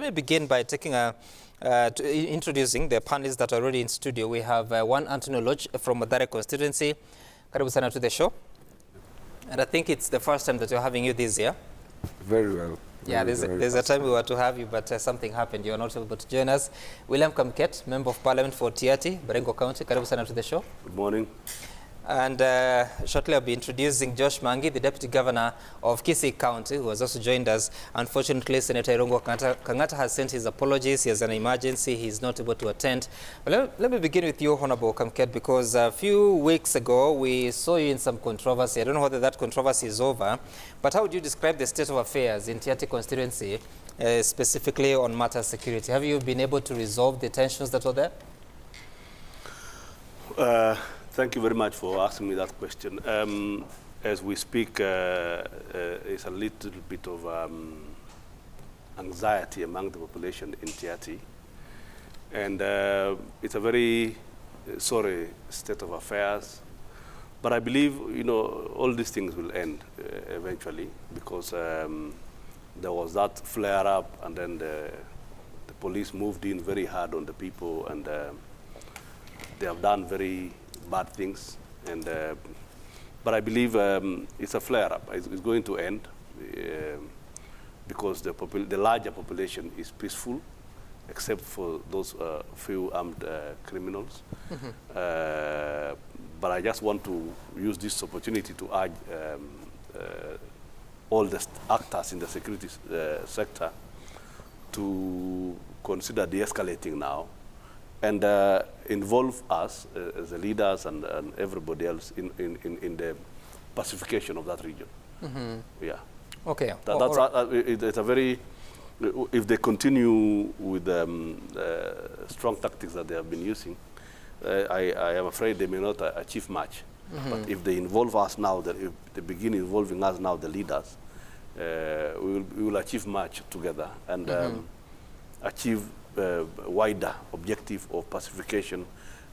Let me begin by introducing the panelists that are already in studio. We have one Anthony Lodge from Mathare constituency. Karibu sana to the show. And I think it's the first time that we're having you this year. Very well. Yeah, there's a time we were to have you, but something happened. You are not able to join us. William Kamket, Member of Parliament for Tiaty, Baringo County. Karibu sana to the show. Good morning. And shortly I'll be introducing Josh Mangi, the Deputy Governor of Kisii County, who has also joined us. Unfortunately, Senator Irungu Kang'ata has sent his apologies. He has an emergency. He's not able to attend. But let me begin with you, Honorable Kamket, because a few weeks ago we saw you in some controversy. I don't know whether that controversy is over, but how would you describe the state of affairs in Tiaty constituency, specifically on matters security? Have you been able to resolve the tensions that were there? Thank you very much for asking me that question. As we speak, there's a little bit of anxiety among the population in Tiaty. And it's a very sorry state of affairs. But I believe, you know, all these things will end eventually, because there was that flare-up, and then the police moved in very hard on the people, and they have done very bad things, and but I believe it's a flare-up. It's going to end because the larger population is peaceful, except for those few armed criminals. Mm-hmm. But I just want to use this opportunity to urge all the actors in the security sector to consider de-escalating now, and involve us as the leaders and everybody else in the pacification of that region. Mm-hmm. Yeah. Okay. It's a very, if they continue with strong tactics that they have been using, I am afraid they may not achieve much. Mm-hmm. But if they involve us now, if they begin involving us now, the leaders, we will achieve much together, and mm-hmm. achieve wider objective of pacification,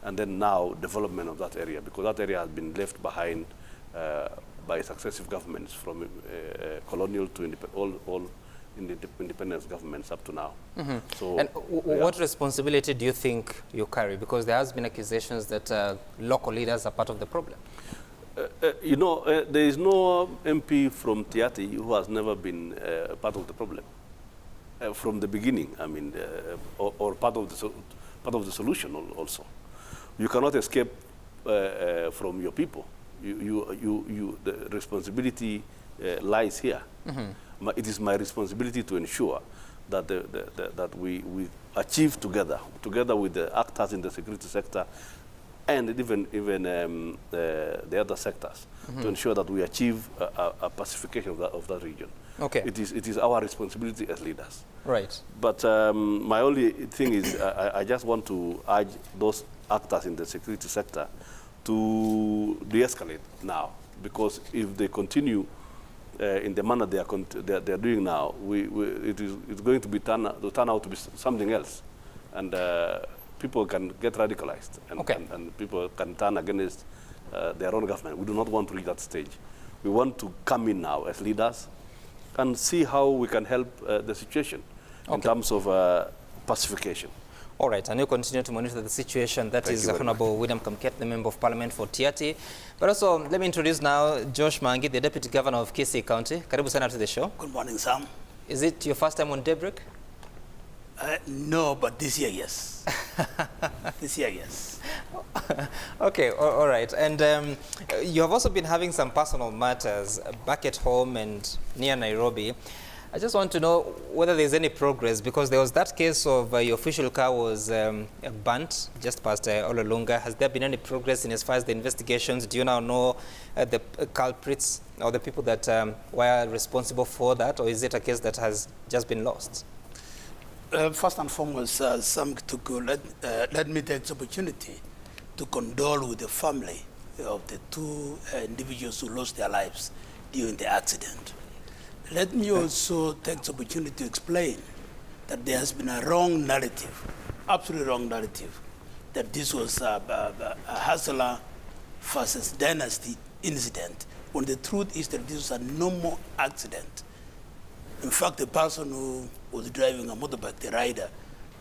and then now development of that area, because that area has been left behind by successive governments, from colonial to all independence governments up to now. Mm-hmm. So, and what responsibility do you think you carry? Because there has been accusations that local leaders are part of the problem. You know, there is no MP from Tiaty who has never been part of the problem. From the beginning, I mean, or part of the solution also. You cannot escape from your people. The responsibility lies here. Mm-hmm. It is my responsibility to ensure that that we achieve together with the actors in the security sector, and even the other sectors, mm-hmm. to ensure that we achieve a pacification of that region. Okay. It is our responsibility as leaders. Right. But my only thing is I just want to urge those actors in the security sector to de-escalate now, because if they continue in the manner they are doing now, it's going to turn out to be something else, and people can get radicalized, and, okay. and people can turn against their own government. We do not want to reach that stage. We want to come in now as leaders and see how we can help the situation, okay. in terms of pacification. All right, and you continue to monitor the situation. That is Honorable William Kamket, the Member of Parliament for Tiaty. But also, let me introduce now Josh Mangi, the Deputy Governor of Kisii County. Karibu sana to the show. Good morning, Sam. Is it your first time on Daybreak? No, but this year, yes. This year, yes. Okay, all right. And you have also been having some personal matters back at home and near Nairobi. I just want to know whether there's any progress, because there was that case of your official car was burnt just past Ololunga. Has there been any progress in as far as the investigations? Do you now know the culprits or the people that were responsible for that, or is it a case that has just been lost? First and foremost, Sam Kituku, let me take this opportunity to condole with the family of the two individuals who lost their lives during the accident. Let me also take this opportunity to explain that there has been a wrong narrative, absolutely wrong narrative, that this was a Hassler versus Dynasty incident, when the truth is that this was a normal accident. In fact, the person who was driving a motorbike. The rider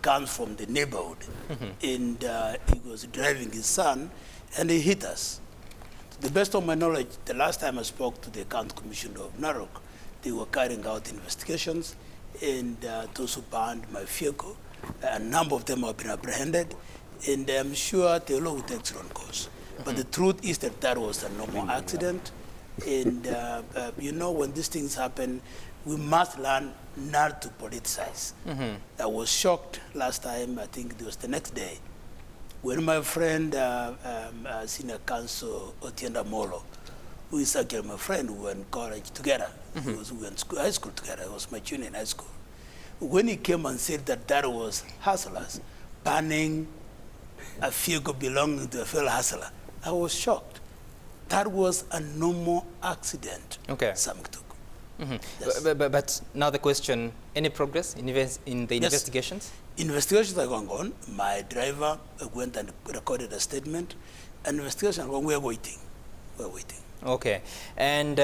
comes from the neighborhood, and he was driving his son, and he hit us. To the best of my knowledge, the last time I spoke to the County Commission of Narok, they were carrying out investigations, and those who banned my vehicle, a number of them have been apprehended, and I'm sure the law will take its own course. But the truth is that that was a normal accident, and you know, when these things happen, we must learn not to politicize. I was shocked last time, I think it was the next day, when my friend, Senior Counsel Otienda Molo, who is actually my friend, we were in college together. We were in high school together. He was my junior in high school. When he came and said that that was hustlers banning a vehicle belonging to a fellow hustler, I was shocked. That was a normal accident. Okay. Yes. But now the question, any progress in the investigations? Investigations are going on. My driver went and recorded a statement. And investigations are going on. We're waiting. We're waiting. Okay. And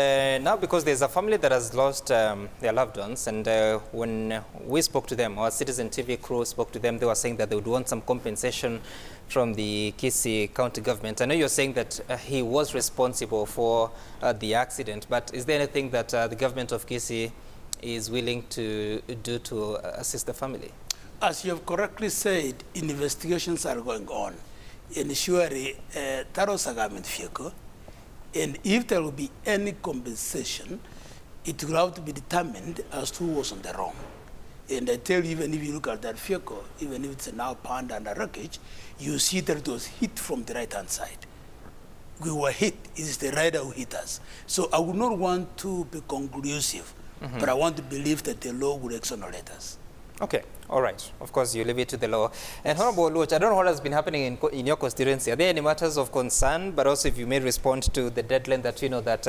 now, because there's a family that has lost their loved ones, and when we spoke to them, our Citizen TV crew spoke to them, they were saying that they would want some compensation from the Kisii County government. I know you're saying that he was responsible for the accident, but is there anything that the government of Kisii is willing to do to assist the family? As you have correctly said, investigations are going on. And surely, that was a government vehicle. And if there will be any compensation, it will have to be determined as to who was on the wrong. And I tell you, even if you look at that vehicle, even if it's now pound under wreckage, you see that it was hit from the right-hand side. We were hit. It is the rider who hit us. So I would not want to be conclusive, but I want to believe that the law will exonerate us. Okay, all right. Of course, you leave it to the law. And Honorable Luch, I don't know what has been happening in your constituency. Are there any matters of concern? But also, if you may respond to the deadline that you know that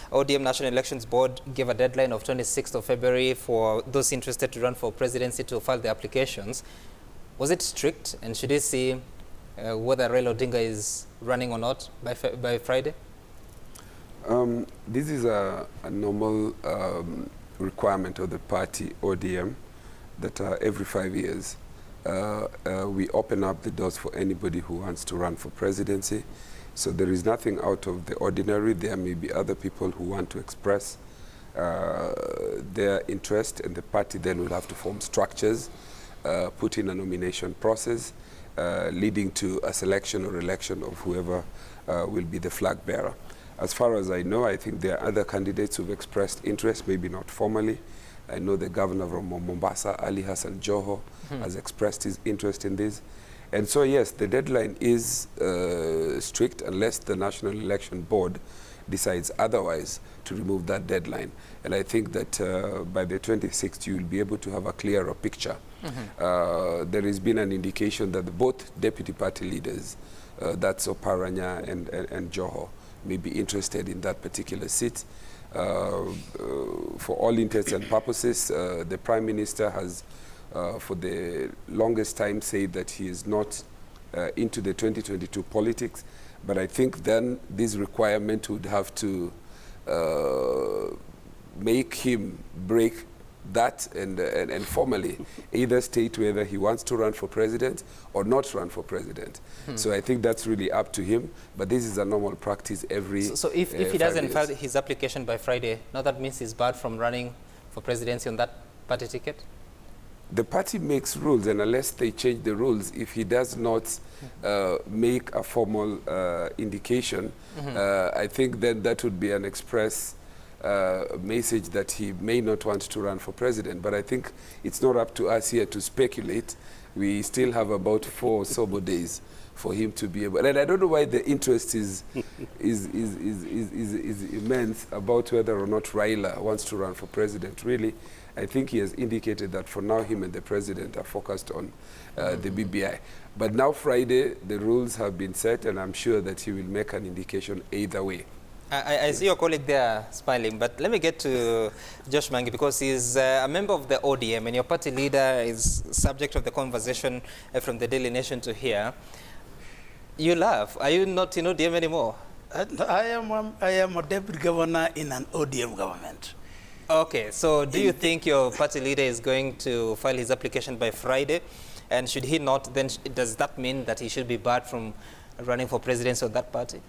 ODM National Elections Board gave a deadline of 26th of February for those interested to run for presidency to file their applications. Was it strict? And should we see whether Raila Odinga is running or not by Friday? This is a normal requirement of the party, ODM, that every 5 years we open up the doors for anybody who wants to run for presidency. So there is nothing out of the ordinary. There may be other people who want to express their interest, and the party then will have to form structures, put in a nomination process, leading to a selection or election of whoever will be the flag bearer. As far as I know, I think there are other candidates who've expressed interest, maybe not formally. I know the governor from Mombasa, Ali Hassan Joho, has expressed his interest in this. And so, yes, the deadline is strict unless the National Election Board decides otherwise to remove that deadline. And I think that by the 26th, you will be able to have a clearer picture. There has been an indication that both deputy party leaders, that's Oparanya and Joho, may be interested in that particular seat. For all intents and purposes, the Prime Minister has, for the longest time, said that he is not into the 2022 politics. But I think then this requirement would have to make him break that and formally either state whether he wants to run for president or not run for president. So I think that's really up to him, but this is a normal practice every So if he doesn't file his application by Friday, now that means he's barred from running for presidency on that party ticket? The party makes rules, and unless they change the rules, if he does not make a formal indication, I think then that would be an express message that he may not want to run for president. But I think it's not up to us here to speculate. We still have about 4 sober days for him to be able. And I don't know why the interest is immense about whether or not Raila wants to run for president. Really, I think he has indicated that for now him and the president are focused on the BBI. But now Friday, the rules have been set, and I'm sure that he will make an indication either way. I see your colleague there smiling, but let me get to Josh Mangi, because he's a member of the ODM, and your party leader is subject of the conversation from the Daily Nation to hear. You laugh. Are you not in ODM anymore? I am a deputy governor in an ODM government. Okay, so do you think your party leader is going to file his application by Friday? And should he not, then does that mean that he should be barred from running for presidency of that party?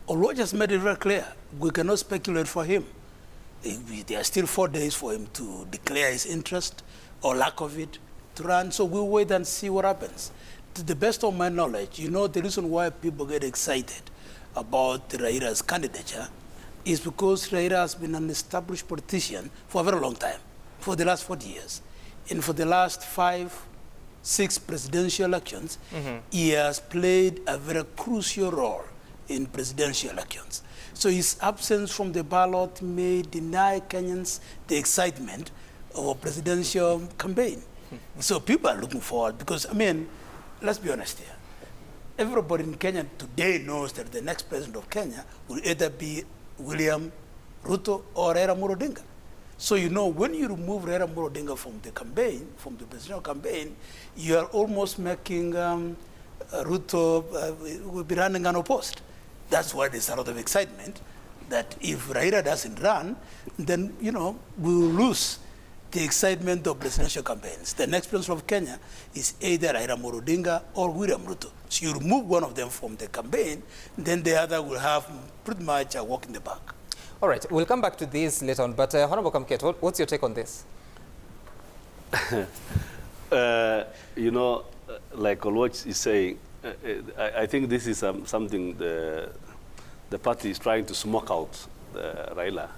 Oluoch has made it very clear. We cannot speculate for him. There are still 4 days for him to declare his interest or lack of it to run. So we'll wait and see what happens. To the best of my knowledge, you know, the reason why people get excited about Raila's candidature is because Raila has been an established politician for a very long time, for the last 40 years. And for the last 5-6 presidential elections, he has played a very crucial role in presidential elections. So his absence from the ballot may deny Kenyans the excitement of a presidential campaign. So people are looking forward because, I mean, let's be honest here. Everybody in Kenya today knows that the next president of Kenya will either be William Ruto or Raila Amolo Odinga. So you know, when you remove Raila Amolo Odinga from the campaign, from the presidential campaign, you are almost making Ruto will be running unopposed. That's why there's a lot of excitement that if Raila doesn't run, then, you know, we will lose the excitement of presidential campaigns. The next president of Kenya is either Raila Amolo Odinga or William Ruto. So you remove one of them from the campaign, then the other will have pretty much a walk in the park. All right, we'll come back to this later on, but Honorable Kamket, what's your take on this? You know, like Oluoch is saying, I think this is something the party is trying to smoke out Raila.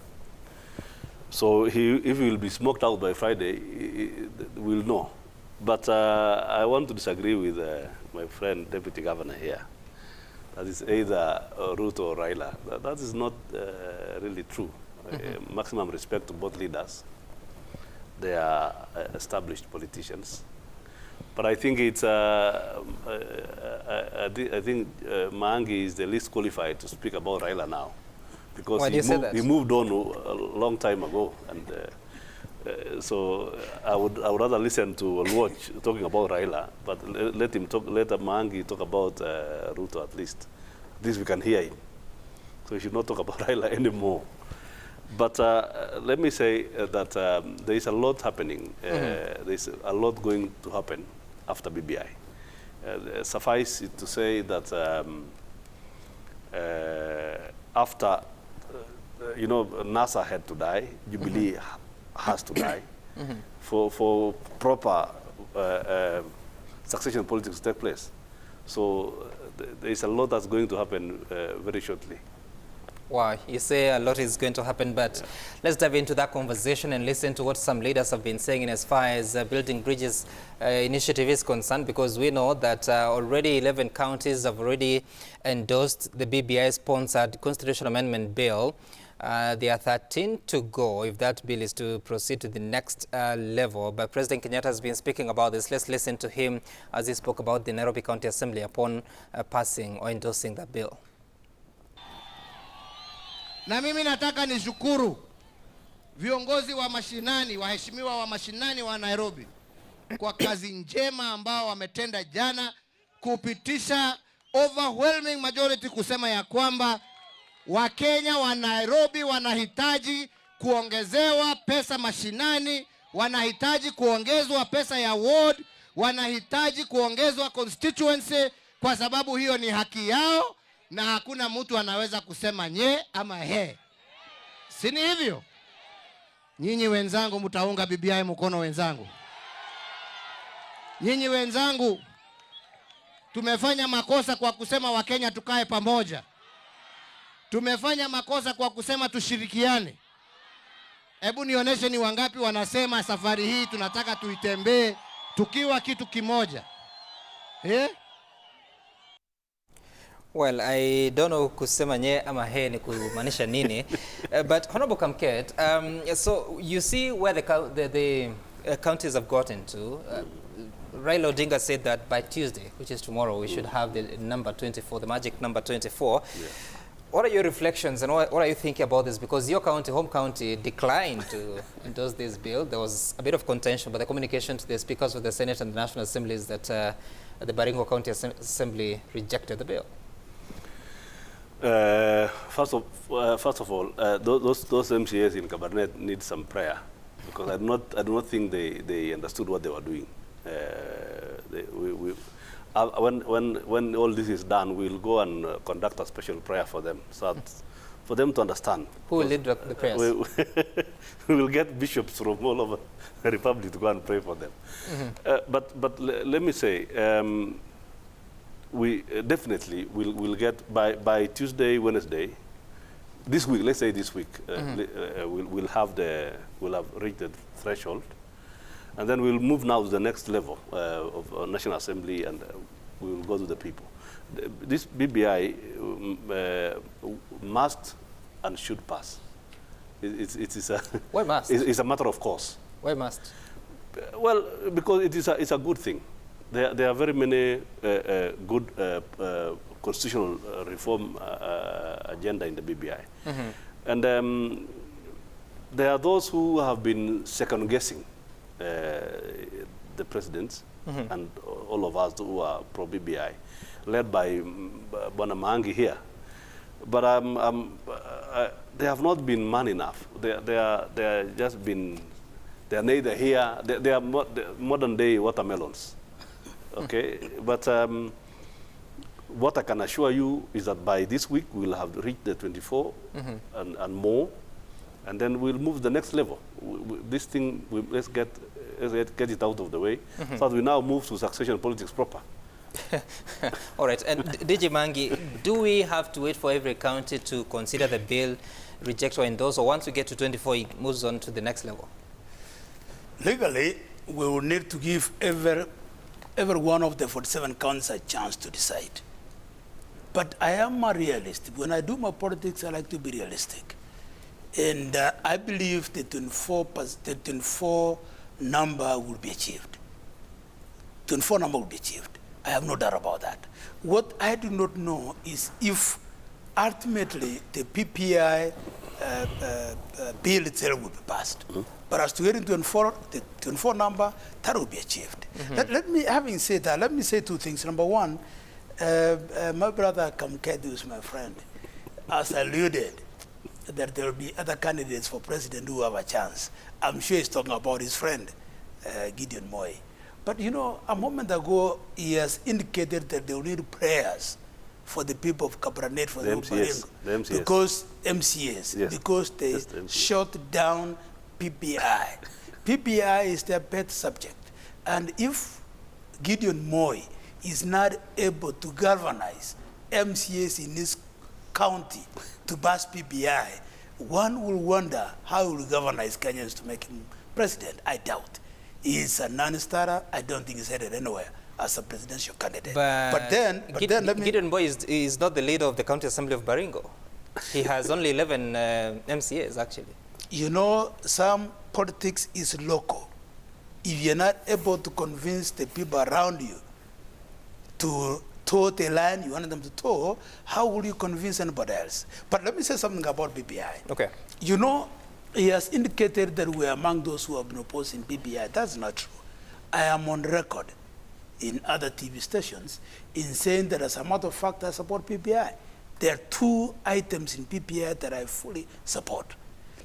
So if he will be smoked out by Friday, we'll know. But I want to disagree with my friend, Deputy Governor here. That is either Ruto or Raila. That is not really true. Maximum respect to both leaders. They are established politicians. But I think it's, I think Mangi is the least qualified to speak about Raila now. Because he moved on a long time ago. And so I would rather listen to Oluoch talking about Raila, but let him talk, let Mangi talk about Ruto at least. At least we can hear him. So he should not talk about Raila anymore. But let me say that there is a lot happening. There is a lot going to happen after BBI. Suffice it to say that after, you know, NASA had to die, Jubilee has to die for proper succession politics to take place. So there is a lot that's going to happen very shortly. Wow, you say a lot is going to happen, but let's dive into that conversation and listen to what some leaders have been saying in as far as Building Bridges initiative is concerned, because we know that already 11 counties have already endorsed the BBI-sponsored constitutional amendment bill. There are 13 to go if that bill is to proceed to the next level. But President Kenyatta has been speaking about this. Let's listen to him as he spoke about the Nairobi County Assembly upon passing or endorsing that bill. Na mimi nataka nishukuru viongozi wa mashinani, waheshimiwa wa mashinani wa Nairobi kwa kazi njema ambao wametenda jana kupitisha overwhelming majority kusema ya kwamba Wakenya wa Nairobi wanahitaji kuongezewa pesa mashinani, wanahitaji kuongezwa pesa ya ward, wanahitaji kuongezwa constituency kwa sababu hiyo ni haki yao. Na hakuna mtu anaweza kusema nye ama he. Sini hivyo? Nyinyi wenzangu mtaunga BBI mkono wenzangu. Nyinyi wenzangu tumefanya makosa kwa kusema Wakenya tukae pamoja. Tumefanya makosa kwa kusema tushirikiane. Hebu nionyeshe ni wangapi wanasema safari hii tunataka tuitembee tukiwa kitu kimoja. Well, I don't know kusema nye ama he ni kumaanisha nini. But Honorable Kamket, so you see where the counties have gotten to. Raila Odinga said that by Tuesday, which is tomorrow, we should have the number 24, the magic number 24. Yeah. What are your reflections and what are you thinking about this? Because your county, home county, declined to endorse this bill. There was a bit of contention, but the communication to the speakers of the Senate and the National Assembly is that the Baringo County Assembly rejected the bill. First of all, those MCAs in Cabernet need some prayer, because I do not think they understood what they were doing. When all this is done, we'll go and conduct a special prayer for them, so that, for them to understand. Who will lead the prayers? We will get bishops from all over the Republic to go and pray for them. But let me say, we definitely will get by Tuesday, Wednesday, this week. Let's say this week, we'll have reached the threshold, and then we'll move now to the next level of National Assembly, and we will go to the people. This BBI must and should pass. Why must? It's a matter of course. Why must? Well, because it's a good thing. There are very many good constitutional reform agenda in the BBI. And there are those who have been second-guessing the presidents and all of us who are pro-BBI, led by Bonamangi here. But they have not been man enough. They are just been, they are neither here, they are modern-day watermelons. Okay, but what I can assure you is that by this week we'll have reached the 24 and more, and then we'll move to the next level. This thing, let's get it out of the way, so that we now move to succession politics proper. All right, and DJ Mangi, do we have to wait for every county to consider the bill, reject or endorse, or once we get to 24, it moves on to the next level? Legally, we will need to give every one of the 47 counties a chance to decide. But I am a realist. When I do my politics, I like to be realistic. And I believe the 24 number will be achieved. 24 number will be achieved. I have no doubt about that. What I do not know is if ultimately the PPI bill itself will be passed. But as to getting 24, the 24 number, that will be achieved. Let me, having said that, let me say two things. Number one, my brother Kamkedu is my friend, has alluded that there will be other candidates for president who have a chance. I'm sure he's talking about his friend, Gideon Moi. But you know, a moment ago, he has indicated that they will need prayers for the people of Cabranet, for the MCAs. Because MCAs, yes, because they shut down PPI. PPI is their pet subject. And if Gideon Moi is not able to galvanize MCAs in this county to pass PPI, one will wonder how he will galvanize Kenyans to make him president. I doubt. He's a non-starter. I don't think he's headed anywhere as a presidential candidate. But then let me... Gideon Moi is not the leader of the County Assembly of Baringo. He has only 11 MCAs, actually. You know, some politics is local. If you're not able to convince the people around you to toe the line you want them to toe, how will you convince anybody else? But let me say something about BBI. Okay. You know, he has indicated that we are among those who have been opposing BBI. That's not true. I am on record in other TV stations in saying that as a matter of fact, I support PPI. There are two items in PPI that I fully support.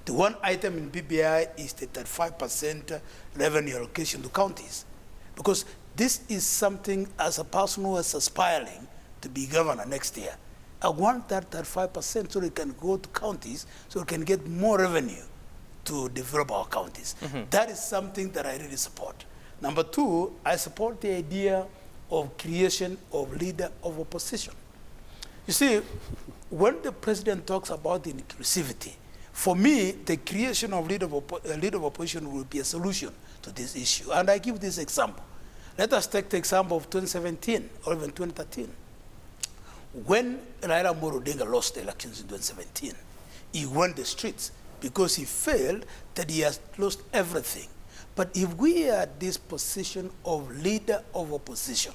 The one item in PPI is the 35% revenue allocation to counties. Because this is something, as a person who is aspiring to be governor next year, I want that 35% so it can go to counties, so it can get more revenue to develop our counties. That is something that I really support. Number two, I support the idea of creation of leader of opposition. You see, when the president talks about inclusivity, for me, the creation of leader of opposition will be a solution to this issue. And I give this example. Let us take the example of 2017 or even 2013. When Raila Amolo Odinga lost the elections in 2017, he went the streets because he felt that he has lost everything. But if we are at this position of leader of opposition,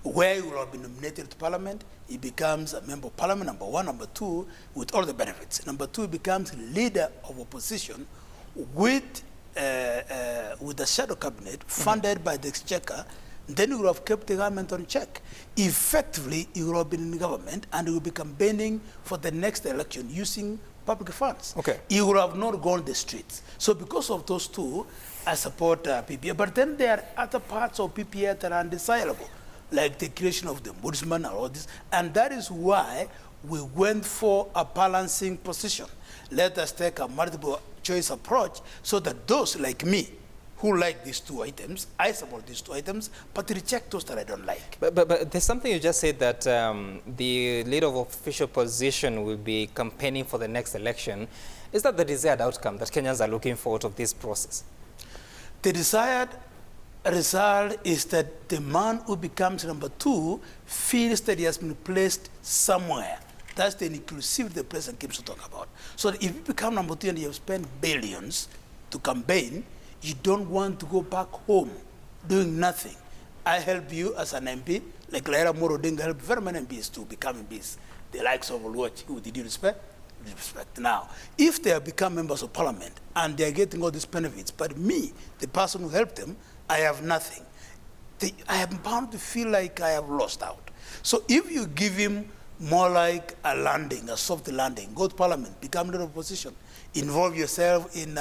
where he will have been nominated to parliament, he becomes a member of parliament, number one. Number two, with all the benefits. Number two, he becomes leader of opposition with a shadow cabinet funded by the exchequer. then you would have kept the government on check. Effectively, you would have been in the government and you would be campaigning for the next election using public funds. Okay. You would have not gone the streets. So because of those two, I support PPA. But then there are other parts of PPA that are undesirable, like the creation of the ombudsman and all this. And that is why we went for a balancing position. Let us take a multiple choice approach so that those like me who like these two items, I support these two items, but reject those that I don't like. But there's something you just said that the leader of official position will be campaigning for the next election. Is that the desired outcome that Kenyans are looking for out of this process? The desired result is that the man who becomes number 2 feels that he has been placed somewhere. That's the inclusivity the president keeps talking about. So that if you become number 2 and you have spent billions to campaign, you don't want to go back home doing nothing. I help you as an MP, like Laira Moro Odinga helped very many MPs to become MPs. The likes of Oluoch, who did you respect? Respect. Now, if they have become members of parliament and they are getting all these benefits, but me, the person who helped them, I have nothing, I am bound to feel like I have lost out. So if you give him more like a landing, a soft landing, go to parliament, become leader of opposition, involve yourself in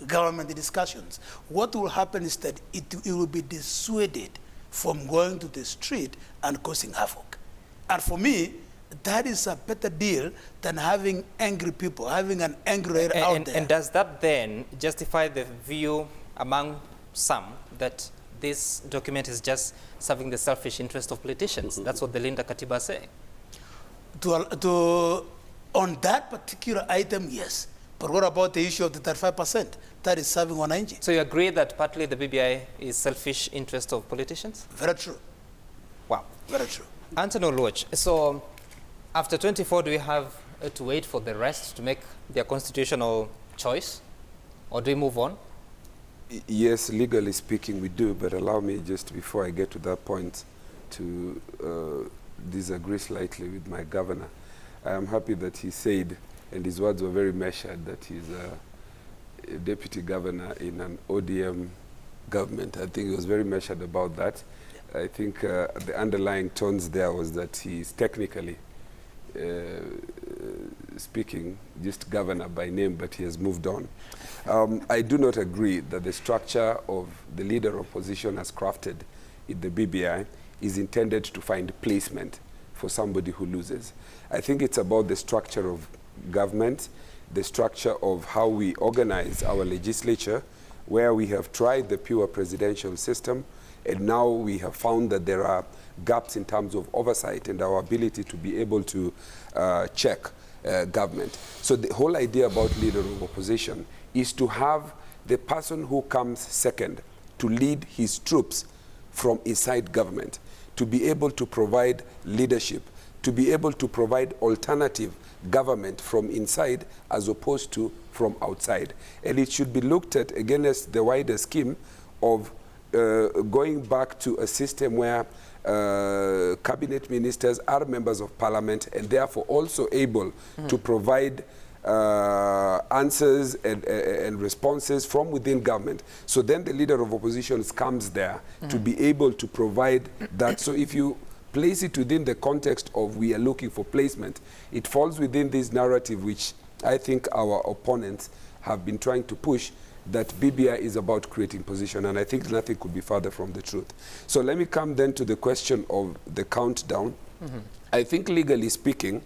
government discussions, what will happen is that it will be dissuaded from going to the street and causing havoc. And for me, that is a better deal than having angry people, having an angry leader out there. And does that then justify the view among some that this document is just serving the selfish interest of politicians? That's what the Linda Katiba is saying. On that particular item, yes. But what about the issue of the 35% that is serving wananchi? So you agree that partly the BBI is selfish interest of politicians? Very true. Wow. Very true. Anthony Oluoch, so after 24, do we have to wait for the rest to make their constitutional choice? Or do we move on? Yes, legally speaking, we do, but allow me just before I get to that point to disagree slightly with my governor. I am happy that he said, and his words were very measured, that he's a deputy governor in an ODM government. I think he was very measured about that. I think the underlying tones there was that he's technically speaking just governor by name, but he has moved on. I do not agree that the structure of the leader of opposition as crafted in the BBI is intended to find placement for somebody who loses. I think it's about the structure of government, the structure of how we organize our legislature, where we have tried the pure presidential system, and now we have found that there are gaps in terms of oversight and our ability to be able to check government. So the whole idea about leader of opposition is to have the person who comes second to lead his troops from inside government, to be able to provide leadership, to be able to provide alternative government from inside as opposed to from outside. And it should be looked at against the wider scheme of going back to a system where cabinet ministers are members of parliament and therefore also able to provide answers and responses from within government. So then the leader of opposition comes there to be able to provide that. So if you place it within the context of we are looking for placement, it falls within this narrative which I think our opponents have been trying to push, that BBI is about creating position, and I think nothing could be further from the truth. So let me come then to the question of the countdown. I think legally speaking,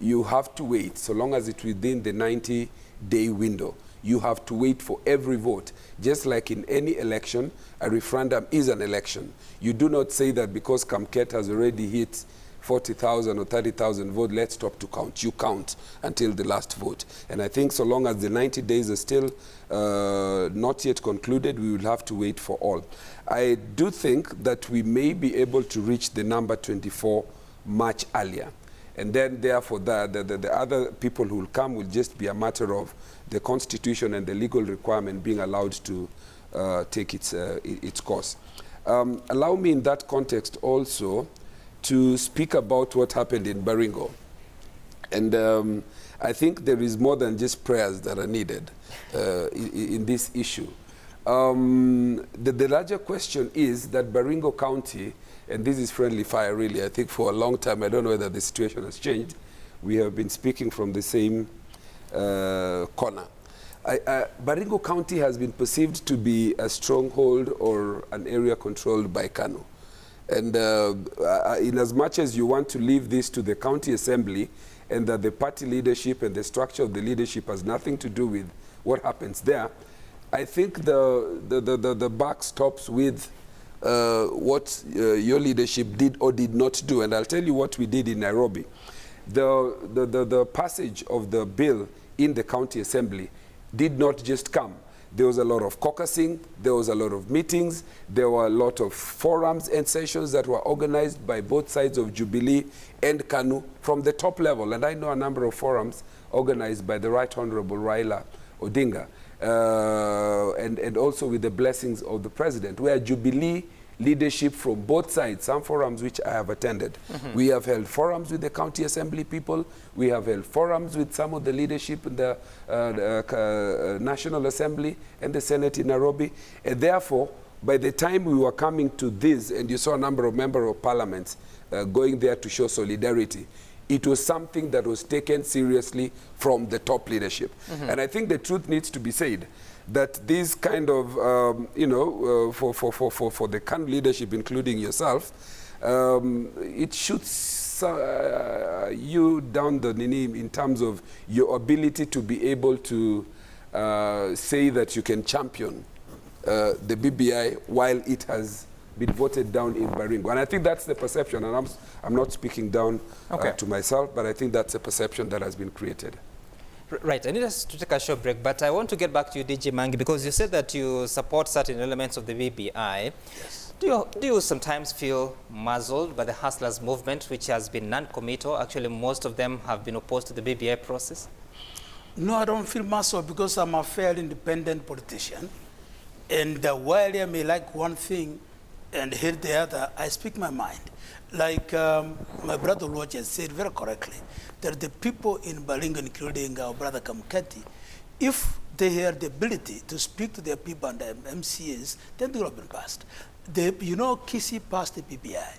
you have to wait, so long as it's within the 90-day window. You have to wait for every vote. Just like in any election, a referendum is an election. You do not say that because Kamket has already hit 40,000 or 30,000 votes, let's stop to count. You count until the last vote. And I think so long as the 90 days are still not yet concluded, we will have to wait for all. I do think that we may be able to reach the number 24 much earlier. And then, therefore, the other people who will come will just be a matter of the Constitution and the legal requirement being allowed to take its course. Allow me in that context also to speak about what happened in Baringo. And I think there is more than just prayers that are needed in this issue. The larger question is that Baringo County, and this is friendly fire really, I think for a long time, I don't know whether the situation has changed, we have been speaking from the same corner. Baringo County has been perceived to be a stronghold or an area controlled by KANU. And in as much as you want to leave this to the county assembly, and that the party leadership and the structure of the leadership has nothing to do with what happens there, I think the buck stops with what your leadership did or did not do. And I'll tell you what we did in Nairobi. The passage of the bill in the county assembly did not just come. There was a lot of caucusing, there was a lot of meetings, there were a lot of forums and sessions that were organized by both sides of Jubilee and KANU from the top level. And I know a number of forums organized by the Right Honorable Raila Odinga, and also with the blessings of the president, where Jubilee leadership from both sides, some forums which I have attended. We have held forums with the county assembly people. We have held forums with some of the leadership in the National Assembly and the Senate in Nairobi. And therefore, by the time we were coming to this, and you saw a number of members of parliament going there to show solidarity, it was something that was taken seriously from the top leadership. And I think the truth needs to be said, that this kind of, for the KANU leadership, including yourself, it shoots you down the nini in terms of your ability to be able to say that you can champion the BBI while it has been voted down in Baringo. And I think that's the perception, and I'm not speaking down to myself, but I think that's a perception that has been created. Right, I need us to take a short break, but I want to get back to you, DG Mangi, because you said that you support certain elements of the BBI. Yes. Do you sometimes feel muzzled by the hustlers movement, which has been non-committal? Actually, most of them have been opposed to the BBI process. No, I don't feel muzzled because I'm a fairly independent politician. And while I may like one thing and hate the other, I speak my mind. Like my brother Lodge has said very correctly, that the people in Baringo, including our brother Kamkati, if they had the ability to speak to their people and their MCAs, then they would have been passed. Kisi passed the BBI.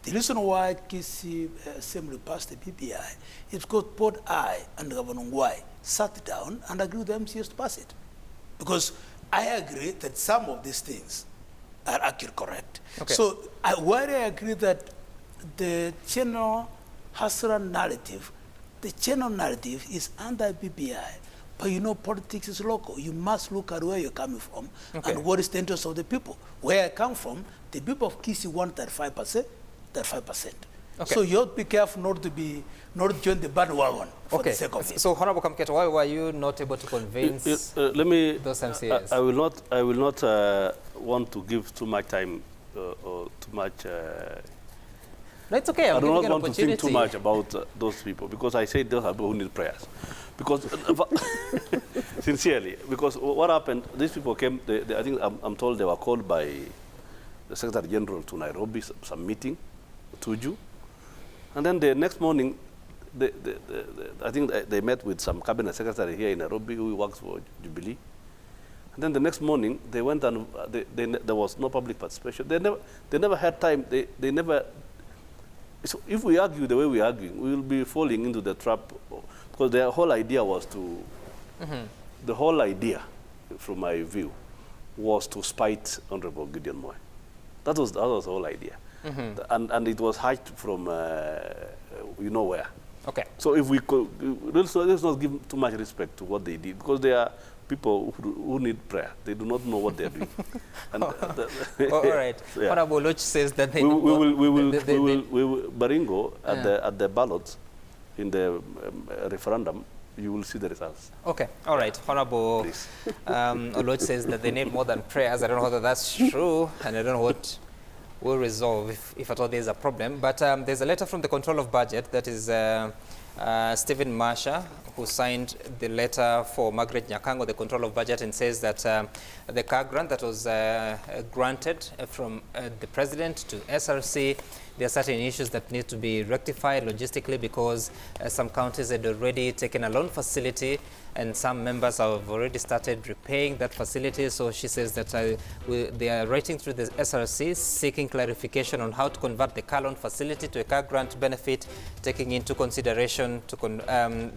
The reason why Kisi Assembly passed the BBI is because both I and Governor Ngwai sat down and agreed with the MCAs to pass it. Because I agree that some of these things are actually correct. Okay. So while I agree that the general hustler narrative, the general narrative is anti-BBI, but politics is local. You must look at where you're coming from and what is the interest of the people. Where I come from, the people of Kisi want that 5%, that 5%. Okay. So you have to be careful not to join the bandwagon for the sake of it. So Honorable Kamketa, why were you not able to convince those MCAs? I will not want to give too much time or too much. No, it's okay. I do not want to think too much about those people, because I say those are people who need prayers. Because sincerely, because what happened? These people came. I think I'm told they were called by the Secretary General to Nairobi, some meeting, Tuju, and then the next morning, I think they met with some cabinet secretary here in Nairobi who works for Jubilee. And then the next morning, they went and there was no public participation. They never had time. They never. So if we argue the way we are arguing, we will be falling into the trap, because their whole idea was to. The whole idea, from my view, was to spite Honorable Gideon Moi. That was the whole idea, and it was hatched from you know where. Okay. So if we could, let's not give too much respect to what they did, because they are people who need prayer. They do not know what they are doing. And all right. Yeah. Honorable Loch says that they will Baringo at the ballots in the referendum. You will see the results. Okay, all right. Honorable Oloch says that they need more than prayers. I don't know whether that's true, and I don't know what will resolve if at all there's a problem. But there's a letter from the Control of Budget, that is Stephen Marsha, who signed the letter for Margaret Nyakango, the Control of Budget, and says that the car grant that was granted from the President to SRC, there are certain issues that need to be rectified logistically, because some counties had already taken a loan facility and some members have already started repaying that facility. So she says that they are writing through the SRC seeking clarification on how to convert the car loan facility to a car grant benefit, taking into consideration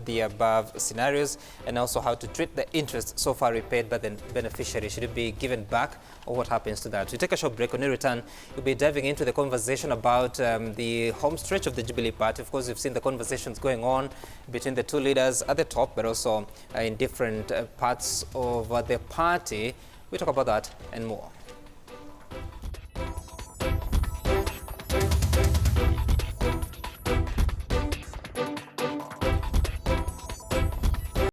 the above scenarios, and also how to treat the interest so far repaid by the beneficiary. Should it be given back, or what happens to that? We take a short break. When we return, we'll be diving into the conversation about the home stretch of the Jubilee Party. Of course, we've seen the conversations going on between the two leaders at the top, but also in different parts of the party. We talk about that and more.